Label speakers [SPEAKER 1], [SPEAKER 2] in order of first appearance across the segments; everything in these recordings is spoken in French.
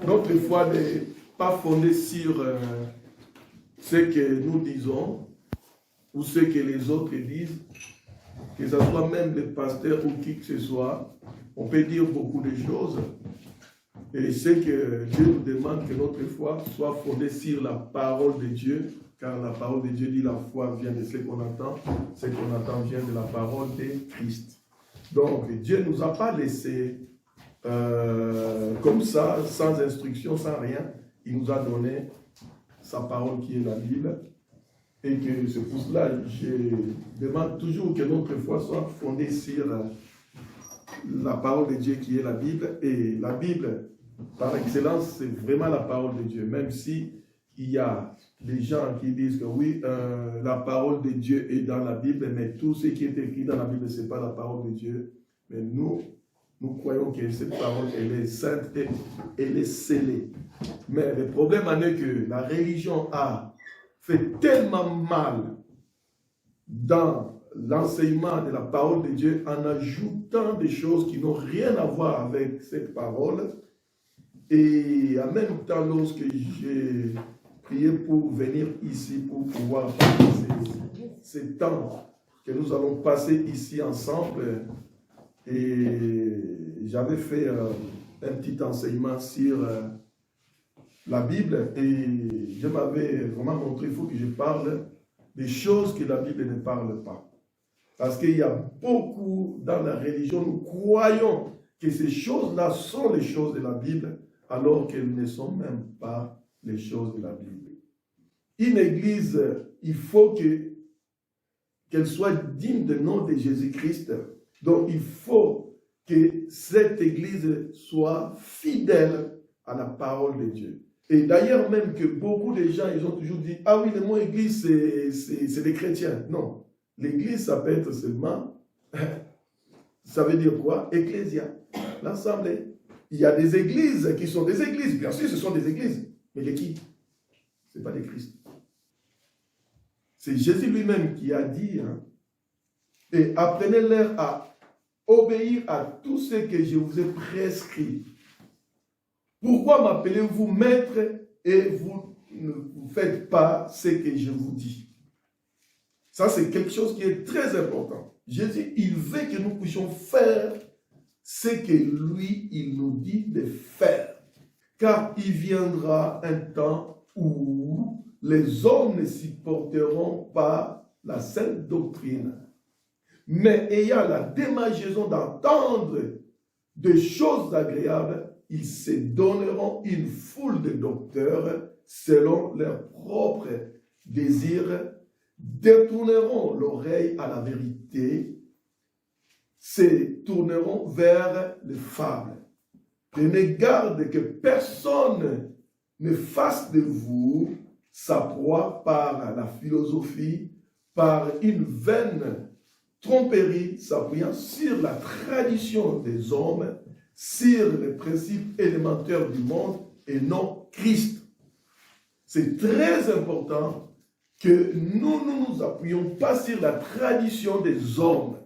[SPEAKER 1] notre foi n'est pas fondée sur ce que nous disons ou ce que les autres disent, que ce soit même les pasteurs ou qui que ce soit. On peut dire beaucoup de choses. Et c'est que Dieu nous demande que notre foi soit fondée sur la parole de Dieu, car la parole de Dieu dit la foi vient de ce qu'on entend vient de la parole de Christ. Donc Dieu ne nous a pas laissé comme ça, sans instruction, sans rien. Il nous a donné sa parole qui est la Bible. Et que c'est pour cela que je demande toujours que notre foi soit fondée sur la parole de Dieu qui est la Bible. Et la Bible, par excellence, c'est vraiment la parole de Dieu. Même si il y a des gens qui disent que oui, la parole de Dieu est dans la Bible, mais tout ce qui est écrit dans la Bible, ce n'est pas la parole de Dieu. Mais nous croyons que cette parole, elle est sainte et elle est scellée. Mais le problème en est que la religion a fait tellement mal dans l'enseignement de la parole de Dieu en ajoutant des choses qui n'ont rien à voir avec cette parole. Et en même temps, lorsque j'ai prié pour venir ici, pour pouvoir passer ces temps que nous allons passer ici ensemble, et j'avais fait un petit enseignement sur la Bible, et je m'avais vraiment montré, il faut que je parle des choses que la Bible ne parle pas. Parce qu'il y a beaucoup dans la religion, nous croyons que ces choses-là sont les choses de la Bible, alors qu'elles ne sont même pas les choses de la Bible. Une église, il faut qu'elle soit digne du nom de Jésus-Christ. Donc il faut que cette église soit fidèle à la parole de Dieu. Et d'ailleurs même que beaucoup de gens, ils ont toujours dit, ah oui, le mot église, c'est des chrétiens. Non, l'église, ça peut être seulement, ça veut dire quoi? Ecclésia, l'assemblée. Il y a des églises qui sont des églises. Bien sûr, ce sont des églises. Mais de qui? Ce n'est pas de Christ. C'est Jésus lui-même qui a dit, hein, et apprenez-leur à obéir à tout ce que je vous ai prescrit. Pourquoi m'appelez-vous maître et vous ne vous faites pas ce que je vous dis? Ça, c'est quelque chose qui est très important. Jésus, il veut que nous puissions faire ce que lui, il nous dit de faire. Car il viendra un temps où les hommes ne supporteront pas la sainte doctrine, mais ayant la démangeaison d'entendre des choses agréables, ils se donneront une foule de docteurs selon leurs propres désirs, détourneront l'oreille à la vérité, se tourneront vers les fables. Prenez garde que personne ne fasse de vous sa proie par la philosophie, par une vaine tromperie s'appuyant sur la tradition des hommes, sur les principes élémentaires du monde et non Christ. C'est très important que nous ne nous appuyons pas sur la tradition des hommes.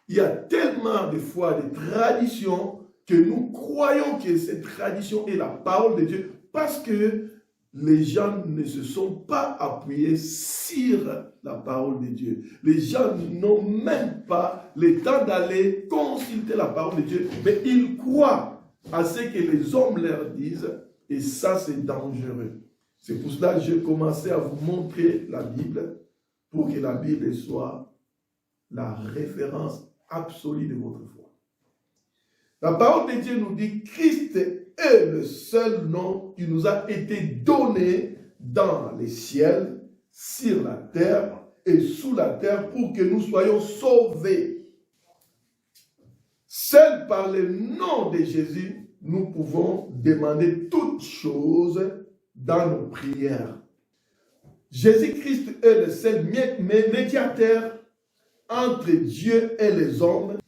[SPEAKER 1] Il y a tellement de fois des traditions que nous croyons que cette tradition est la parole de Dieu parce que les gens ne se sont pas appuyés sur la parole de Dieu. Les gens n'ont même pas le temps d'aller consulter la parole de Dieu, mais ils croient à ce que les hommes leur disent, et ça c'est dangereux. C'est pour cela que j'ai commencé à vous montrer la Bible, pour que la Bible soit la référence absolue de votre foi. La parole de Dieu nous dit Christ est le seul nom qui nous a été donné dans les ciels, sur la terre et sous la terre pour que nous soyons sauvés. Seul par le nom de Jésus, nous pouvons demander toutes choses dans nos prières. Jésus-Christ est le seul médiateur entre Dieu et les hommes.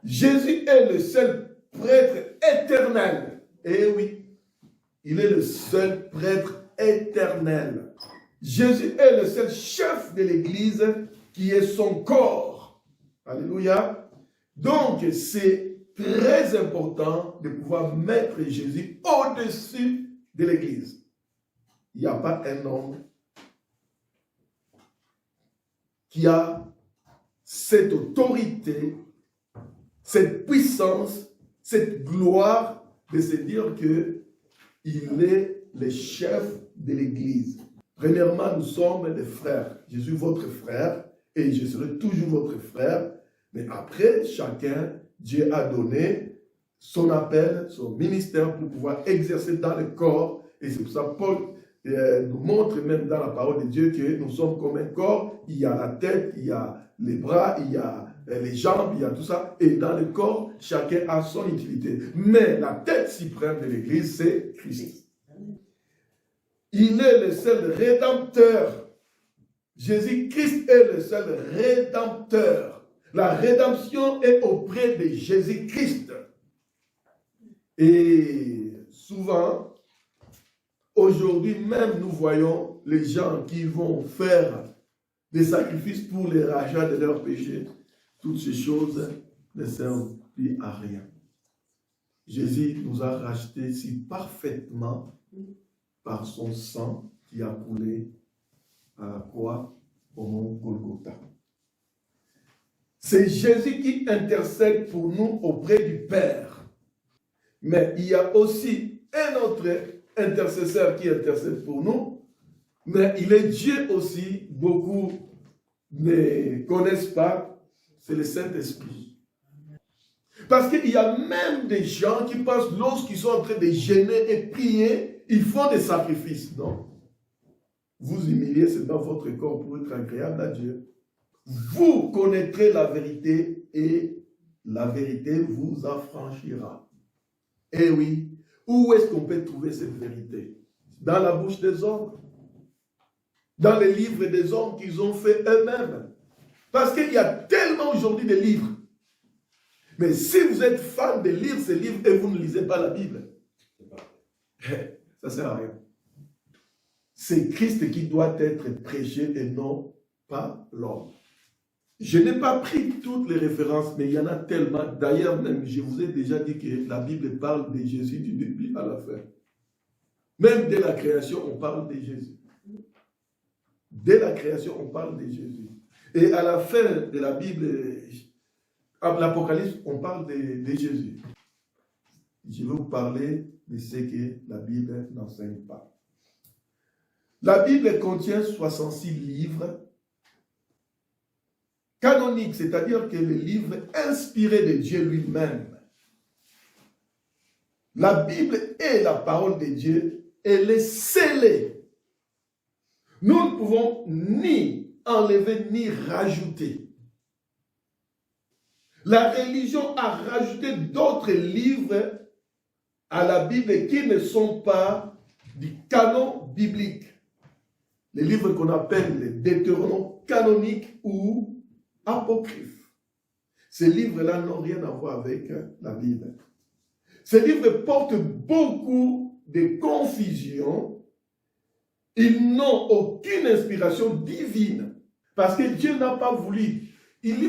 [SPEAKER 1] Jésus est le seul prêtre éternel. Eh oui, il est le seul prêtre éternel. Jésus est le seul chef de l'Église qui est son corps. Alléluia. Donc, c'est très important de pouvoir mettre Jésus au-dessus de l'Église. Il n'y a pas un homme qui a cette autorité, cette puissance, cette gloire de se dire qu'il est le chef de l'Église. Premièrement, nous sommes des frères. Je suis votre frère et je serai toujours votre frère. Mais après, chacun, Dieu a donné son appel, son ministère pour pouvoir exercer dans le corps. Et c'est pour ça que Paul nous montre même dans la parole de Dieu que nous sommes comme un corps. Il y a la tête, il y a les bras, il y a les jambes, il y a tout ça. Et dans le corps, chacun a son utilité. Mais la tête suprême de l'Église, c'est Christ. Il est le seul rédempteur. Jésus-Christ est le seul rédempteur. La rédemption est auprès de Jésus-Christ. Et souvent, aujourd'hui même, nous voyons les gens qui vont faire des sacrifices pour les rachats de leurs péchés. Toutes ces choses ne servent plus à rien. Jésus nous a rachetés si parfaitement par son sang qui a coulé à la croix au mont Golgotha. C'est Jésus qui intercède pour nous auprès du Père. Mais il y a aussi un autre intercesseur qui intercède pour nous, mais il est Dieu aussi. Beaucoup ne connaissent pas, c'est le Saint-Esprit. Parce qu'il y a même des gens qui pensent, lorsqu'ils sont en train de jeûner et prier, ils font des sacrifices. Non. Vous humiliez seulement votre corps pour être agréable à Dieu. Vous connaîtrez la vérité et la vérité vous affranchira. Eh oui, où est-ce qu'on peut trouver cette vérité? Dans la bouche des hommes. Dans les livres des hommes qu'ils ont fait eux-mêmes. Parce qu'il y a tellement aujourd'hui de livres. Mais si vous êtes fan de lire ces livres et vous ne lisez pas la Bible, ça ne sert à rien. C'est Christ qui doit être prêché et non pas l'homme. Je n'ai pas pris toutes les références, mais il y en a tellement. D'ailleurs, même, je vous ai déjà dit que la Bible parle de Jésus du début à la fin. Même dès la création, on parle de Jésus. Dès la création, on parle de Jésus. Et à la fin de la Bible, à l'Apocalypse, on parle de Jésus. Je vais vous parler de ce que la Bible n'enseigne pas. La Bible contient 66 livres canoniques, c'est-à-dire que les livres inspirés de Dieu lui-même. La Bible est la parole de Dieu, elle est scellée. Nous ne pouvons ni enlever ni rajouter. La religion a rajouté d'autres livres à la Bible qui ne sont pas du canon biblique. Les livres qu'on appelle les deutéronomes canoniques ou apocryphes. Ces livres-là n'ont rien à voir avec la Bible. Ces livres portent beaucoup de confusion. Ils n'ont aucune inspiration divine. Parce que Dieu n'a pas voulu.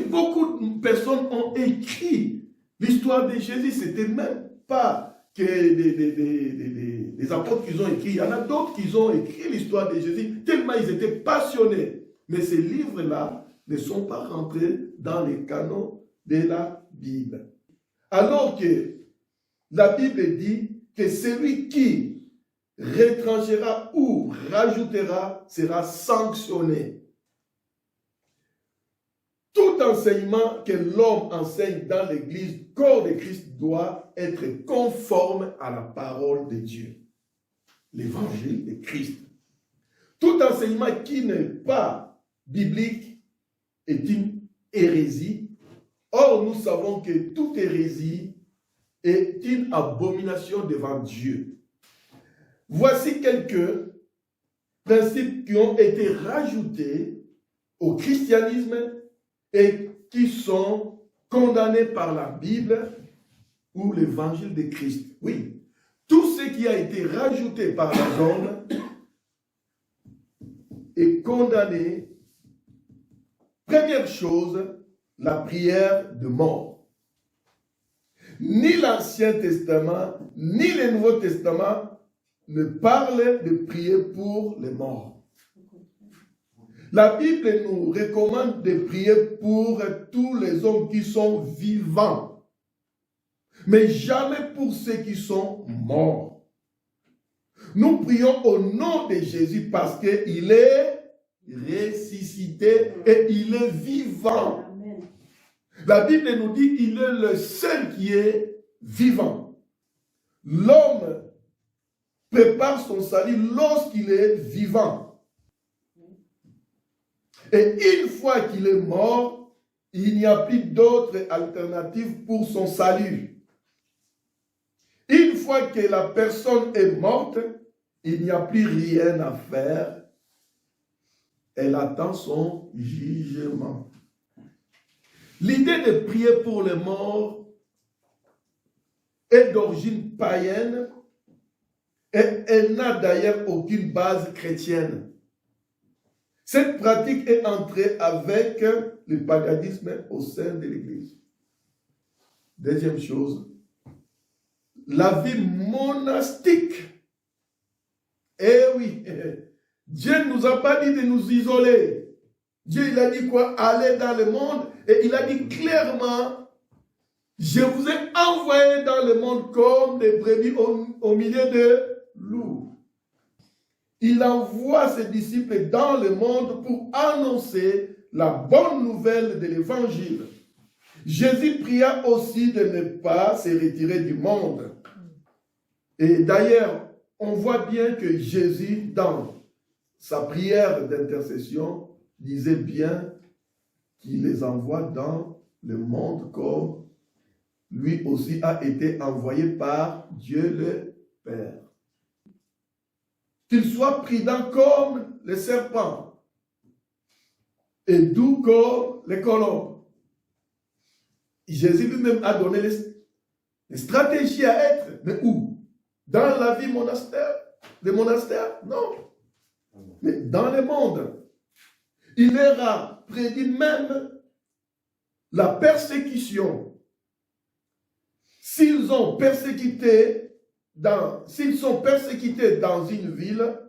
[SPEAKER 1] Beaucoup de personnes ont écrit l'histoire de Jésus. Ce n'était même pas que des apôtres qui ont écrit. Il y en a d'autres qui ont écrit l'histoire de Jésus tellement ils étaient passionnés. Mais ces livres-là ne sont pas rentrés dans les canons de la Bible. Alors que la Bible dit que celui qui retranchera ou rajoutera sera sanctionné. Tout enseignement que l'homme enseigne dans l'Église, corps de Christ, doit être conforme à la parole de Dieu. L'évangile de Christ. Tout enseignement qui n'est pas biblique est une hérésie. Or, nous savons que toute hérésie est une abomination devant Dieu. Voici quelques principes qui ont été rajoutés au christianisme et qui sont condamnés par la Bible ou l'évangile de Christ. Oui, tout ce qui a été rajouté par l'homme est condamné. Première chose, la prière de mort. Ni l'Ancien Testament, ni le Nouveau Testament ne parlent de prier pour les morts. La Bible nous recommande de prier pour tous les hommes qui sont vivants, mais jamais pour ceux qui sont morts. Nous prions au nom de Jésus parce qu'il est ressuscité et il est vivant. La Bible nous dit qu'il est le seul qui est vivant. L'homme prépare son salut lorsqu'il est vivant. Et une fois qu'il est mort, il n'y a plus d'autre alternative pour son salut. Une fois que la personne est morte, il n'y a plus rien à faire. Elle attend son jugement. L'idée de prier pour les morts est d'origine païenne et elle n'a d'ailleurs aucune base chrétienne. Cette pratique est entrée avec le paganisme au sein de l'Église. Deuxième chose, la vie monastique. Eh oui, Dieu ne nous a pas dit de nous isoler. Dieu, il a dit quoi? Allez dans le monde. Et il a dit clairement, je vous ai envoyé dans le monde comme des brebis au milieu de loups. Il envoie ses disciples dans le monde pour annoncer la bonne nouvelle de l'évangile. Jésus pria aussi de ne pas se retirer du monde. Et d'ailleurs, on voit bien que Jésus, dans sa prière d'intercession, disait bien qu'il les envoie dans le monde comme lui aussi a été envoyé par Dieu le Père. Qu'il soit prudent comme les serpents et doux comme les colombes. Jésus lui-même a donné les stratégies à être. Mais où? Dans la vie monastique? Les monastères? Non. Mais dans le monde. Il leur a prédit même la persécution. S'ils sont persécutés dans une ville,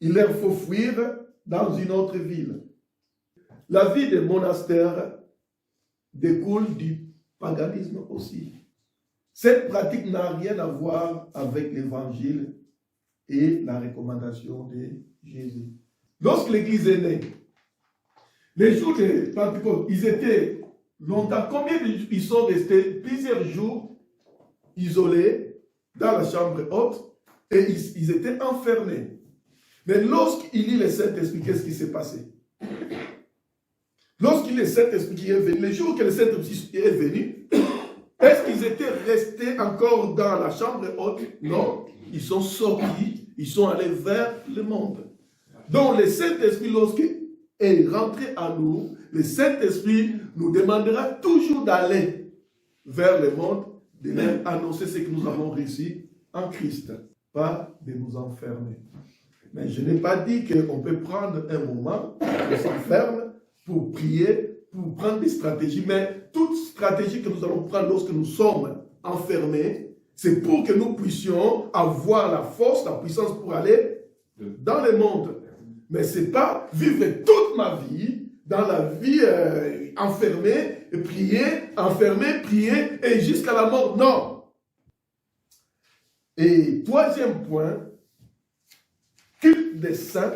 [SPEAKER 1] il leur faut fuir dans une autre ville. La vie des monastères découle du paganisme aussi. Cette pratique n'a rien à voir avec l'évangile et la recommandation de Jésus. Lorsque l'Église est née, les jours de Pentecôte, ils étaient longtemps. Combien ils sont restés? Plusieurs jours isolés dans la chambre haute et ils étaient enfermés. Mais lorsqu'il lit le Saint-Esprit, qu'est-ce qui s'est passé? Lorsqu'il est le Saint-Esprit qui est venu, les jours que le Saint-Esprit est venu, est-ce qu'ils étaient restés encore dans la chambre haute? Non, ils sont sortis, ils sont allés vers le monde. Donc le Saint-Esprit, lorsqu'il est rentré à nous, le Saint-Esprit nous demandera toujours d'aller vers le monde, de leur annoncer ce que nous avons réussi en Christ, pas de nous enfermer. Mais je n'ai pas dit qu'on peut prendre un moment, on s'enferme pour prier, pour prendre des stratégies, mais toute stratégie que nous allons prendre lorsque nous sommes enfermés, c'est pour que nous puissions avoir la force, la puissance pour aller dans le monde. Mais ce n'est pas vivre toute ma vie dans la vie enfermée, et prier, enfermé, prier, et jusqu'à la mort. Non. Et troisième point, culte des saints,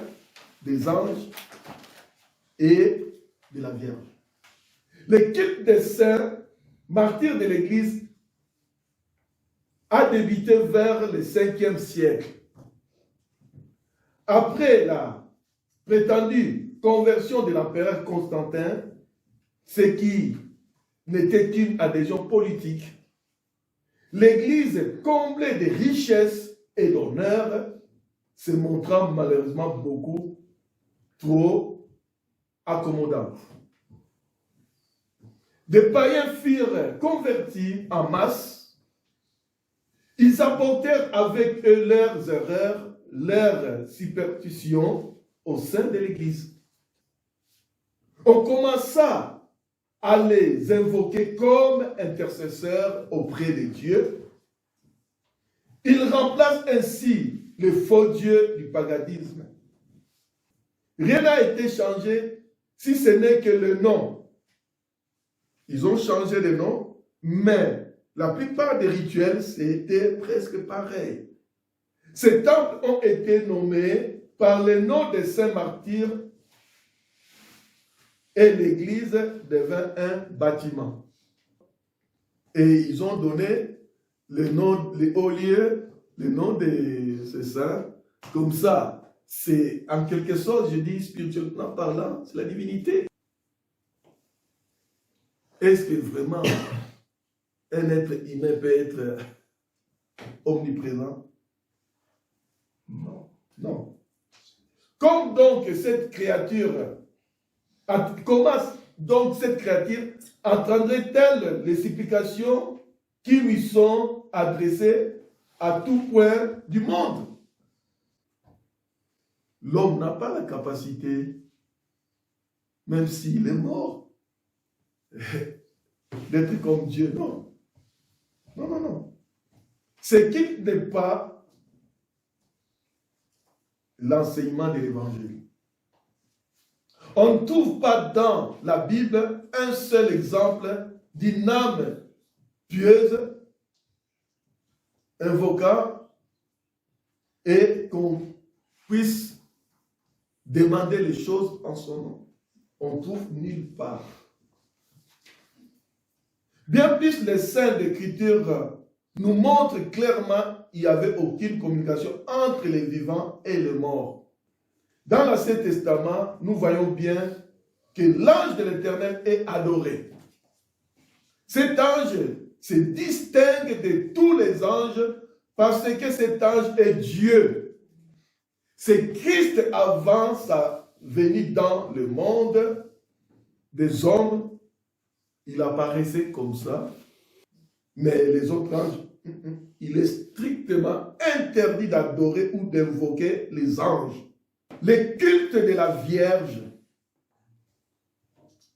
[SPEAKER 1] des anges et de la Vierge. Le culte des saints, martyrs de l'Église, a débuté vers le 5e siècle. Après la prétendue conversion de l'empereur Constantin, ce qui n'était qu'une adhésion politique, l'Église, comblée de richesses et d'honneur, se montrant malheureusement beaucoup trop accommodante. Des païens furent convertis en masse. Ils apportèrent avec eux leurs erreurs, leurs superstitions au sein de l'Église. On commença à les invoquer comme intercesseurs auprès de Dieu. Ils remplacent ainsi les faux dieux du paganisme. Rien n'a été changé si ce n'est que le nom. Ils ont changé de nom, mais la plupart des rituels, c'était presque pareil. Ces temples ont été nommés par le nom des saints martyrs et l'église devint un bâtiment. Et ils ont donné le nom, les hauts lieux, le nom de ces saints, comme ça. C'est en quelque sorte, je dis spirituellement parlant, c'est la divinité. Est-ce que vraiment un être humain peut être omniprésent? Non. Non. Comme donc cette créature, comment donc cette créature entendrait-elle les supplications qui lui sont adressées à tout point du monde? L'homme n'a pas la capacité, même s'il est mort, d'être comme Dieu. Non. Non, non, non. Ce qui n'est pas l'enseignement de l'Évangile. On ne trouve pas dans la Bible un seul exemple d'une âme pieuse, invoquant, et qu'on puisse demander les choses en son nom. On trouve nulle part. Bien plus, les saints d'Écriture nous montrent clairement qu'il n'y avait aucune communication entre les vivants et les morts. Dans l'Ancien Testament, nous voyons bien que l'ange de l'Éternel est adoré. Cet ange se distingue de tous les anges parce que cet ange est Dieu. C'est Christ avant sa venue dans le monde des hommes. Il apparaissait comme ça. Mais les autres anges, il est strictement interdit d'adorer ou d'invoquer les anges. Le culte de la Vierge.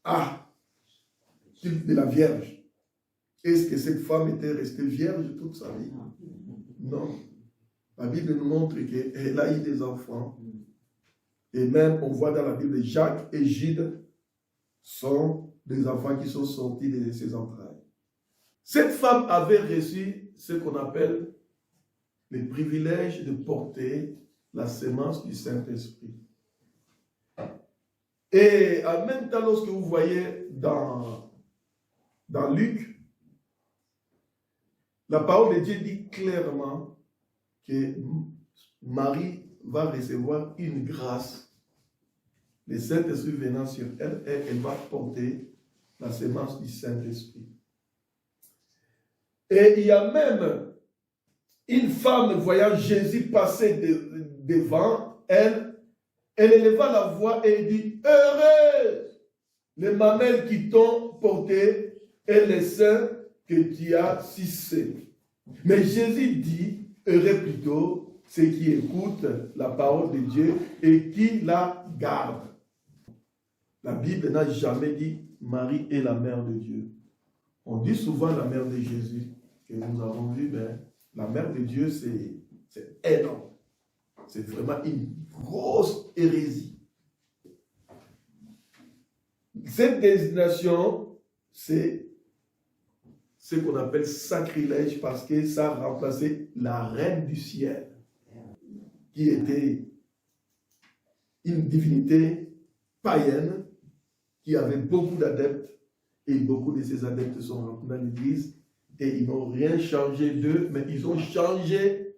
[SPEAKER 1] Ah, culte de la Vierge. Est-ce que cette femme était restée vierge toute sa vie? Non. La Bible nous montre qu'elle a eu des enfants. Et même, on voit dans la Bible, Jacques et Gide sont des enfants qui sont sortis de ses entrailles. Cette femme avait reçu ce qu'on appelle le privilège de porter la sémence du Saint-Esprit. Et en même temps, lorsque vous voyez dans Luc, la parole de Dieu dit clairement que Marie va recevoir une grâce, le Saint-Esprit venant sur elle, et elle va porter la sémence du Saint-Esprit. Et il y a même une femme voyant Jésus passer devant elle, elle éleva la voix et dit: heureux les mamelles qui t'ont porté et les seins que tu as sucés. Mais Jésus dit: heureux plutôt ceux qui écoutent la parole de Dieu et qui la gardent. La Bible n'a jamais dit Marie est la mère de Dieu. On dit souvent la mère de Jésus, que nous avons vu, mais la mère de Dieu, c'est énorme. C'est vraiment une grosse hérésie. Cette désignation, c'est ce qu'on appelle sacrilège parce que ça a remplacé la reine du ciel, qui était une divinité païenne qui avait beaucoup d'adeptes, et beaucoup de ces adeptes sont rentrés dans l'église et ils n'ont rien changé d'eux, mais ils ont changé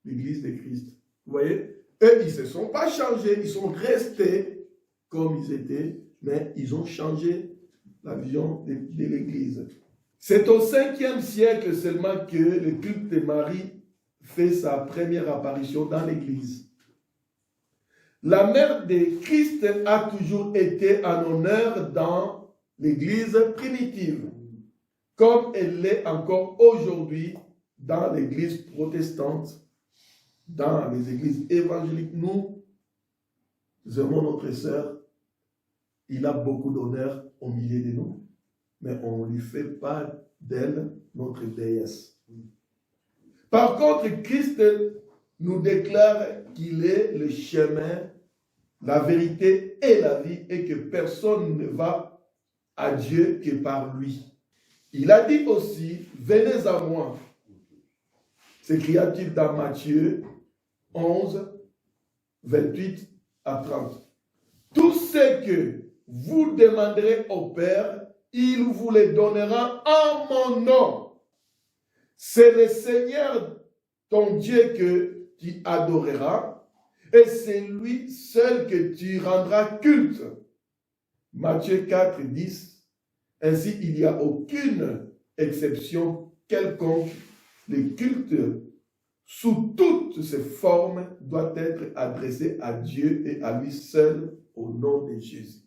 [SPEAKER 1] l'église de Christ. Vous voyez? Eux, ils ne se sont pas changés, ils sont restés comme ils étaient, mais ils ont changé la vision de l'église. C'est au 5e siècle seulement que le culte de Marie fait sa première apparition dans l'église. La mère de Christ a toujours été en honneur dans l'église primitive, comme elle l'est encore aujourd'hui dans l'église protestante. Dans les églises évangéliques, nous aimons notre sœur. Il a beaucoup d'honneur au milieu de nous. mais on ne lui fait pas d'elle notre déesse. Par contre, Christ nous déclare qu'il est le chemin, la vérité et la vie, et que personne ne va à Dieu que par lui. Il a dit aussi, venez à moi, s'écria-t-il dans Matthieu 11, 28 à 30. Tout ce que vous demanderez au Père, il vous les donnera en mon nom. C'est le Seigneur, ton Dieu, que tu adoreras, et c'est lui seul que tu rendras culte. Matthieu 4, 10. Ainsi, il n'y a aucune exception quelconque. Le culte, sous toutes ses formes, doit être adressé à Dieu et à lui seul au nom de Jésus.